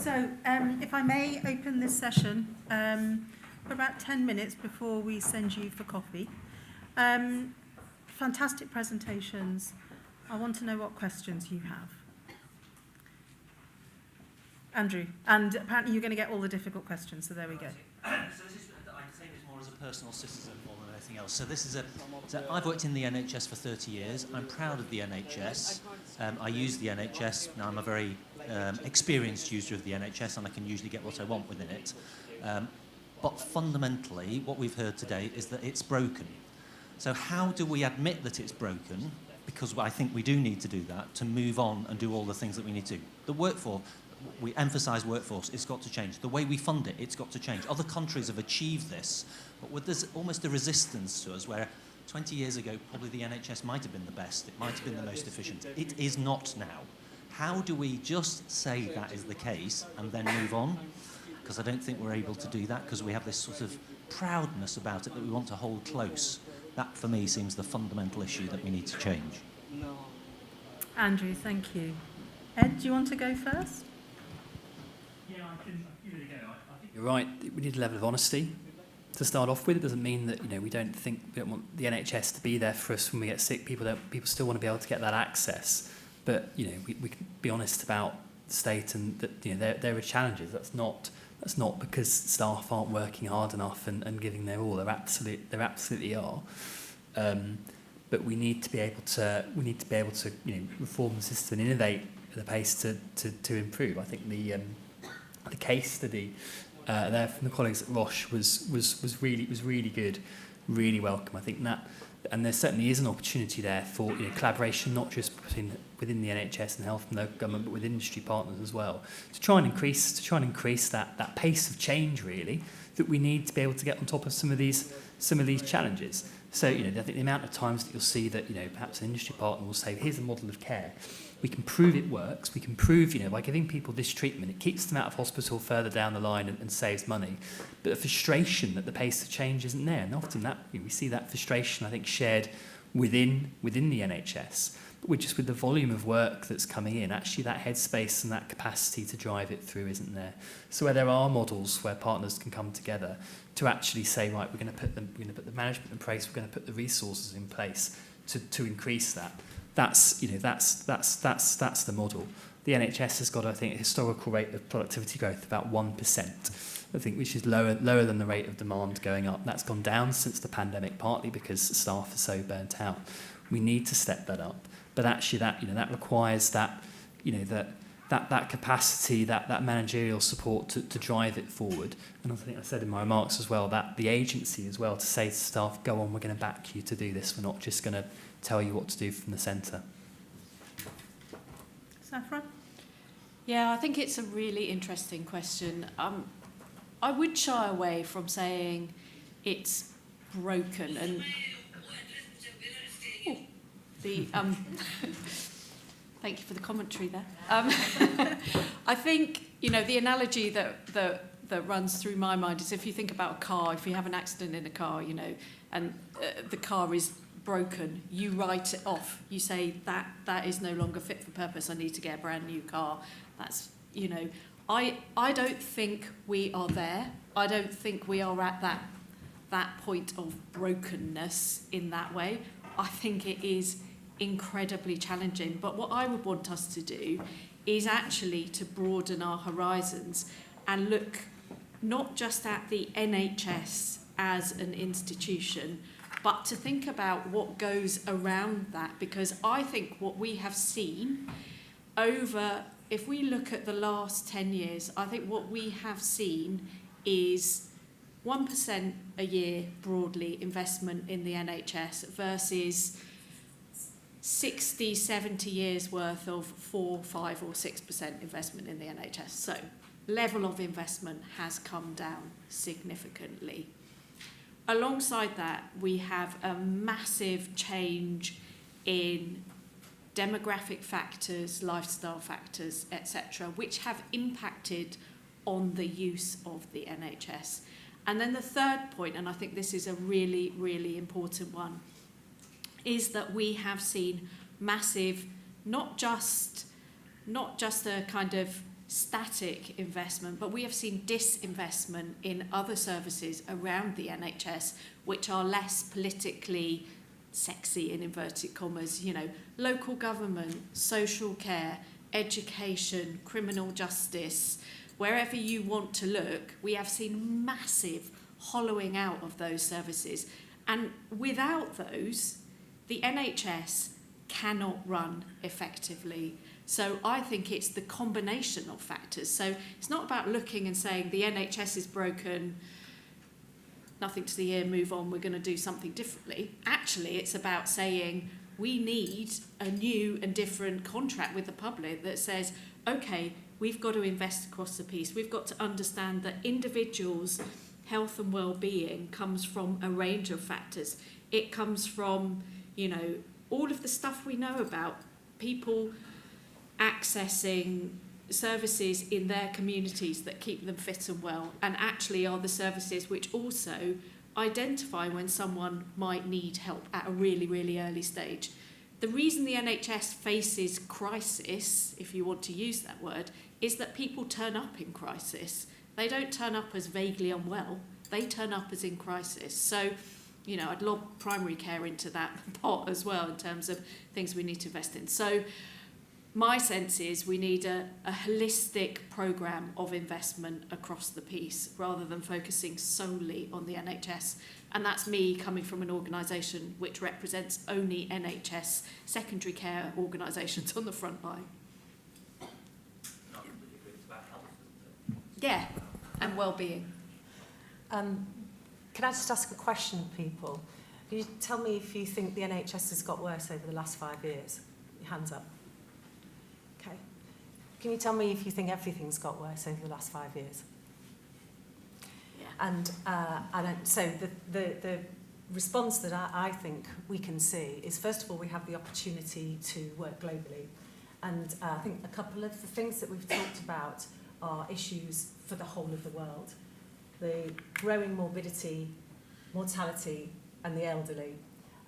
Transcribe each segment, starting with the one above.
So, if I may open this session for about 10 minutes before we send you for coffee. Fantastic presentations. I want to know what questions you have. Andrew, and apparently you're going to get all the difficult questions, so there we go. So this is, I'd say this more as a personal citizen more than anything else. So this is so I've worked in the NHS for 30 years. I'm proud of the NHS. I use the NHS. Now I'm a very experienced user of the NHS, and I can usually get what I want within it. But fundamentally, what we've heard today is that it's broken. So how do we admit that it's broken? Because I think we do need to do that to move on and do all the things that we need to do. The workforce, we emphasise workforce, it's got to change. The way we fund it, it's got to change. Other countries have achieved this, but there's almost a resistance to us where 20 years ago, probably the NHS might have been the best, it might have been the most efficient. It is not now. How do we just say that is the case and then move on? Because I don't think we're able to do that because we have this sort of proudness about it that we want to hold close. That, for me, seems the fundamental issue that we need to change. Andrew, thank you. Ed, do you want to go first? Yeah, I can give it a go. I think you're right. We need a level of honesty to start off with. It doesn't mean that we don't want the NHS to be there for us when we get sick. People still want to be able to get that access. But we can be honest about the state and that there are challenges. That's not because staff aren't working hard enough and giving their all. There absolutely are. But we need to be able to reform the system and innovate at a pace to improve. I think the case study there from the colleagues at Roche was really good, really welcome. I think that, and there certainly is an opportunity there for collaboration, not just within the NHS and health and local government, but with industry partners as well, to try and increase that pace of change really that we need to be able to get on top of some of these challenges. So I think the amount of times that you'll see that perhaps an industry partner will say, here's a model of care. We can prove it works. We can prove, by giving people this treatment, it keeps them out of hospital further down the line and saves money. But the frustration that the pace of change isn't there, and often that we see that frustration, I think, shared within the NHS. But with the volume of work that's coming in, actually that headspace and that capacity to drive it through isn't there. So where there are models where partners can come together to actually say, right, we're going to put the management in place, we're going to put the resources in place to increase that. That's the model. The NHS has got, I think, a historical rate of productivity growth about 1%, I think, which is lower than the rate of demand going up. That's gone down since the pandemic, partly because staff are so burnt out. We need to step that up, but actually that requires that capacity, that managerial support to drive it forward. And I think I said in my remarks as well that the agency as well to say to staff, go on, we're going to back you to do this. We're not just going to tell you what to do from the centre. Saffron? Yeah, I think it's a really interesting question. I would shy away from saying it's broken and thank you for the commentary there. I think the analogy that runs through my mind is if you think about a car, if you have an accident in a car, and the car is broken, you write it off. You say that is no longer fit for purpose. I need to get a brand new car. That's I don't think we are there. I don't think we are at that point of brokenness in that way. I think it is incredibly challenging. But what I would want us to do is actually to broaden our horizons and look not just at the NHS as an institution, but to think about what goes around that, because I think what we have seen if we look at the last 10 years, I think what we have seen is 1% a year broadly investment in the NHS versus 60, 70 years worth of 4, 5 or 6% investment in the NHS. So level of investment has come down significantly. Alongside that, we have a massive change in demographic factors, lifestyle factors, etc., which have impacted on the use of the NHS. And then the third point, and I think this is a really, really important one, is that we have seen massive, not just a kind of static investment, but we have seen disinvestment in other services around the NHS, which are less politically sexy, in inverted commas, you know, local government, social care, education, criminal justice, wherever you want to look, we have seen massive hollowing out of those services. And without those, the NHS cannot run effectively. So I think it's the combination of factors. So it's not about looking and saying the NHS is broken, nothing to see here, move on, we're going to do something differently. Actually, it's about saying we need a new and different contract with the public that says, okay, we've got to invest across the piece. We've got to understand that individuals' health and well-being comes from a range of factors. It comes from, you know, all of the stuff we know about people accessing services in their communities that keep them fit and well, and actually are the services which also identify when someone might need help at a really, really early stage. The reason the NHS faces crisis, if you want to use that word, is that people turn up in crisis. They don't turn up as vaguely unwell, they turn up as in crisis. So, you know, I'd lob primary care into that pot as well in terms of things we need to invest in. So my sense is we need a holistic programme of investment across the piece rather than focusing solely on the NHS. And that's me coming from an organisation which represents only NHS secondary care organisations on the front line. Yeah, and well-being. Can I just ask a question, people? Can you tell me if you think the NHS has got worse over the last 5 years? Your hands up. Okay. Can you tell me if you think everything's got worse over the last 5 years? Yeah. And so the response that I think we can see is, first of all, we have the opportunity to work globally. And I think a couple of the things that we've talked about are issues for the whole of the world. The growing morbidity, mortality, and the elderly,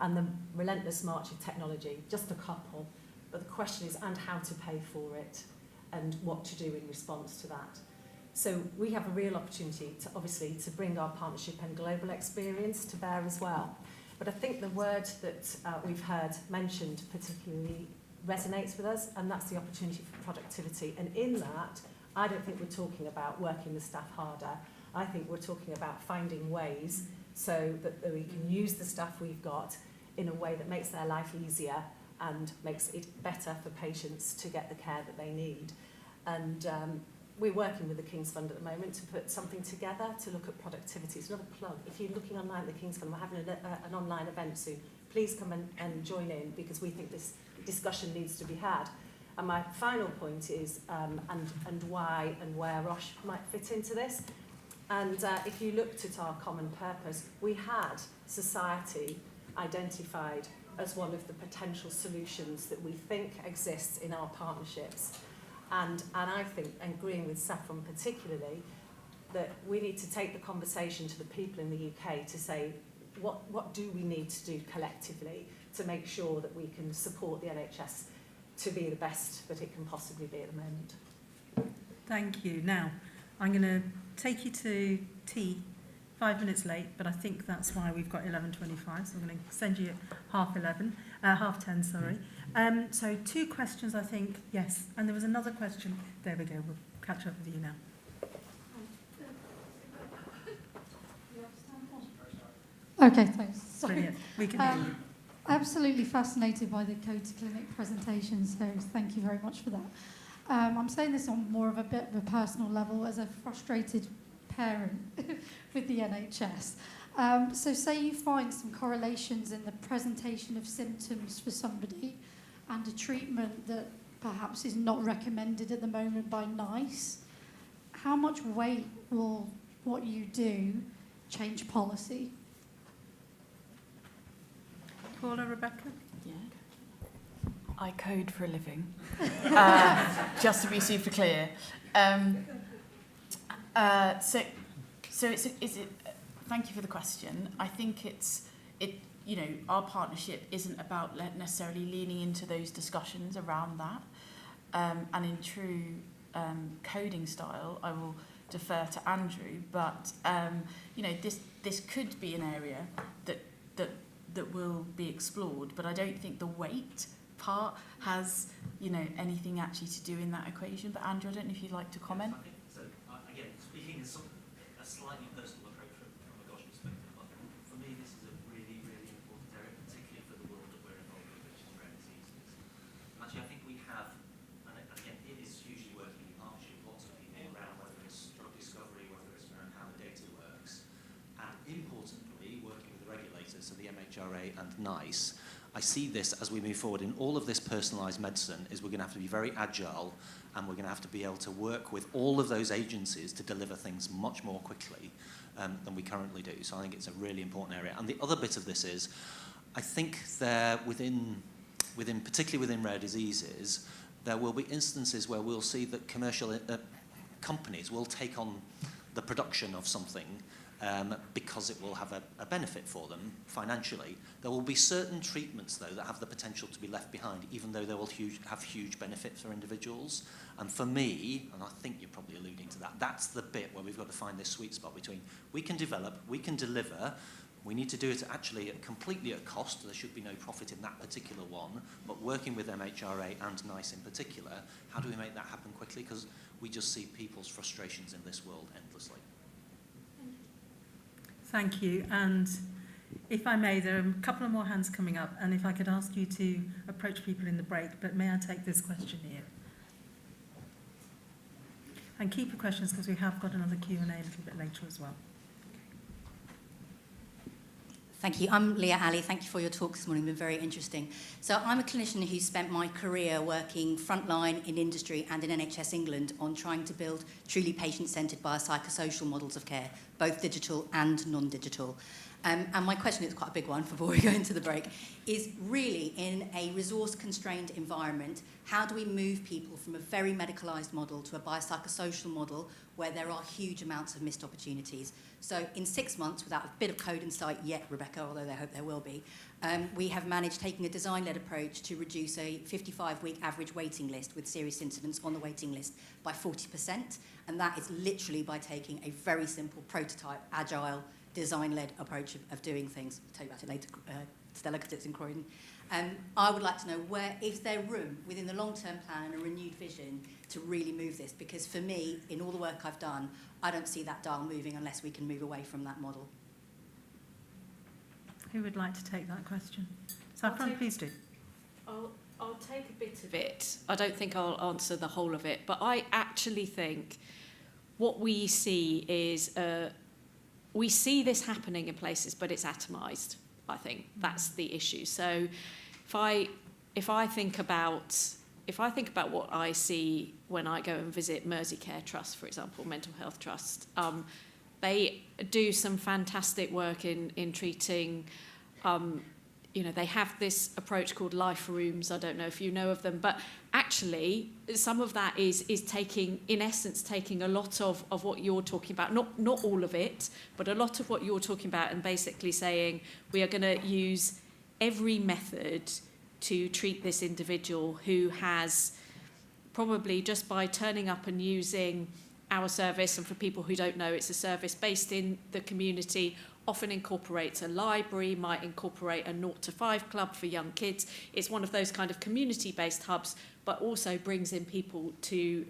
and the relentless march of technology, just a couple. But the question is, and how to pay for it, and what to do in response to that. So we have a real opportunity to, obviously, to bring our partnership and global experience to bear as well. But I think the word that we've heard mentioned particularly resonates with us, and that's the opportunity for productivity. And in that, I don't think we're talking about working the staff harder. I think we're talking about finding ways so that we can use the staff we've got in a way that makes their life easier and makes it better for patients to get the care that they need. And we're working with the King's Fund at the moment to put something together to look at productivity. It's another plug. If you're looking online at the King's Fund, we're having an online event soon. Please come and join in, because we think this discussion needs to be had. And my final point is, and why and where Roche might fit into this. And if you looked at our common purpose, we had society identified as one of the potential solutions that we think exists in our partnerships. And I think, agreeing with Saffron particularly, that we need to take the conversation to the people in the UK to say, what do we need to do collectively to make sure that we can support the NHS to be the best that it can possibly be at the moment. Thank you. Now, I'm going to take you to tea, 5 minutes late, but I think that's why we've got 11:25, so I'm going to send you at half 10, sorry. So 2 questions, I think, yes, and there was another question. There we go, we'll catch up with you now. Okay, thanks. Sorry. Brilliant, we can hear you. Absolutely fascinated by the Code to Clinic presentation, so thank you very much for that. I'm saying this on more of a bit of a personal level as a frustrated parent with the NHS. So say you find some correlations in the presentation of symptoms for somebody and a treatment that perhaps is not recommended at the moment by NICE. How much weight will what you do change policy? Paula, Rebecca? Yeah. I code for a living, just to be super clear. So thank you for the question. I think you know, our partnership isn't about necessarily leaning into those discussions around that. And in true coding style, I will defer to Andrew. But you know, this could be an area that will be explored. But I don't think the weight part has, you know, anything actually to do in that equation. But Andrew, I don't know if you'd like to comment. I think so. Again, speaking as a slightly personal approach from a GOSH perspective, but for me this is a really, really important area, particularly for the world that we're involved with, which is rare diseases. And actually, I think we have, and again, it is hugely working in partnership with lots of people around, whether it's drug discovery, whether it's around how the data works, and importantly, working with the regulators, so the MHRA and NICE. I see this as we move forward in all of this personalised medicine is we're going to have to be very agile, and we're going to have to be able to work with all of those agencies to deliver things much more quickly than we currently do. So I think it's a really important area. And the other bit of this is, I think there particularly within rare diseases, there will be instances where we'll see that commercial companies will take on the production of something because it will have a benefit for them financially. There will be certain treatments, though, that have the potential to be left behind, even though they will have huge benefits for individuals. And for me, and I think you're probably alluding to that, that's the bit where we've got to find this sweet spot between we can develop, we can deliver, we need to do it actually completely at cost. There should be no profit in that particular one, but working with MHRA and NICE in particular, how do we make that happen quickly? Because we just see people's frustrations in this world endlessly. Thank you. And if I may, there are a couple of more hands coming up, and if I could ask you to approach people in the break, but may I take this question here? And keep your questions because we have got another Q&A a little bit later as well. Thank you. I'm Leah Alley. Thank you for your talk this morning. It's been very interesting. So I'm a clinician who spent my career working frontline in industry and in NHS England on trying to build truly patient-centred biopsychosocial models of care, both digital and non-digital. And my question is quite a big one before we go into the break, is really in a resource-constrained environment, how do we move people from a very medicalised model to a biopsychosocial model where there are huge amounts of missed opportunities? So in 6 months, without a bit of code in sight yet, Rebecca, although I hope there will be, we have managed, taking a design-led approach, to reduce a 55-week average waiting list with serious incidents on the waiting list by 40%. And that is literally by taking a very simple prototype, agile, design-led approach of doing things. I'll tell you about it later, Stella, because it's in Croydon. I would like to know, where is there room within the long-term plan and a renewed vision to really move this? Because for me, in all the work I've done, I don't see that dial moving unless we can move away from that model. Who would like to take that question? Saffron, please do. I'll take a bit of it. I don't think I'll answer the whole of it, but I actually think what we see is we see this happening in places, but it's atomised. I think that's the issue. So if I think about what I see when I go and visit Mersey Care Trust, for example, Mental Health Trust, they do some fantastic work in treating. They have this approach called life rooms. I don't know if you know of them, but actually some of that is taking a lot of what you're talking about, not all of it, but a lot of what you're talking about, and basically saying we are going to use every method to treat this individual who has probably, just by turning up and using our service, and for people who don't know, it's a service based in the community, often incorporates a library, might incorporate a 0 to 5 club for young kids. It's one of those kind of community-based hubs, but also brings in people to,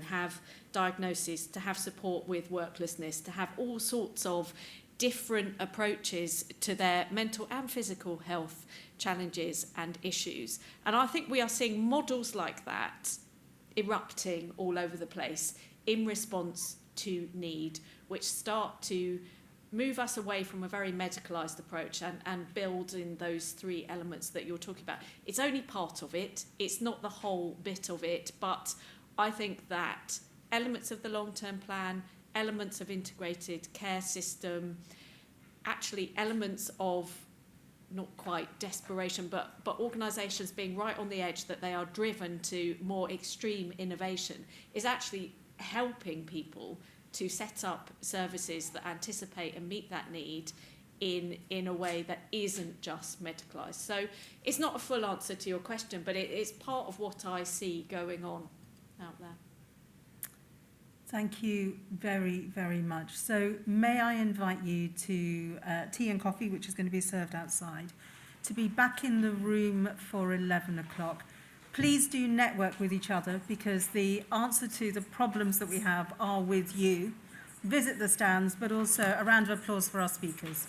have diagnoses, to have support with worklessness, to have all sorts of different approaches to their mental and physical health challenges and issues. And I think we are seeing models like that erupting all over the place in response to need, which start to move us away from a very medicalised approach and build in those 3 elements that you're talking about. It's only part of it. It's not the whole bit of it, but I think that elements of the long-term plan, elements of integrated care system, actually elements of not quite desperation, but organisations being right on the edge that they are driven to more extreme innovation is actually helping people to set up services that anticipate and meet that need in a way that isn't just medicalised. So it's not a full answer to your question, but it's part of what I see going on out there. Thank you very, very much. So may I invite you to tea and coffee, which is going to be served outside, to be back in the room for 11 o'clock. Please do network with each other, because the answer to the problems that we have are with you. Visit the stands, but also a round of applause for our speakers.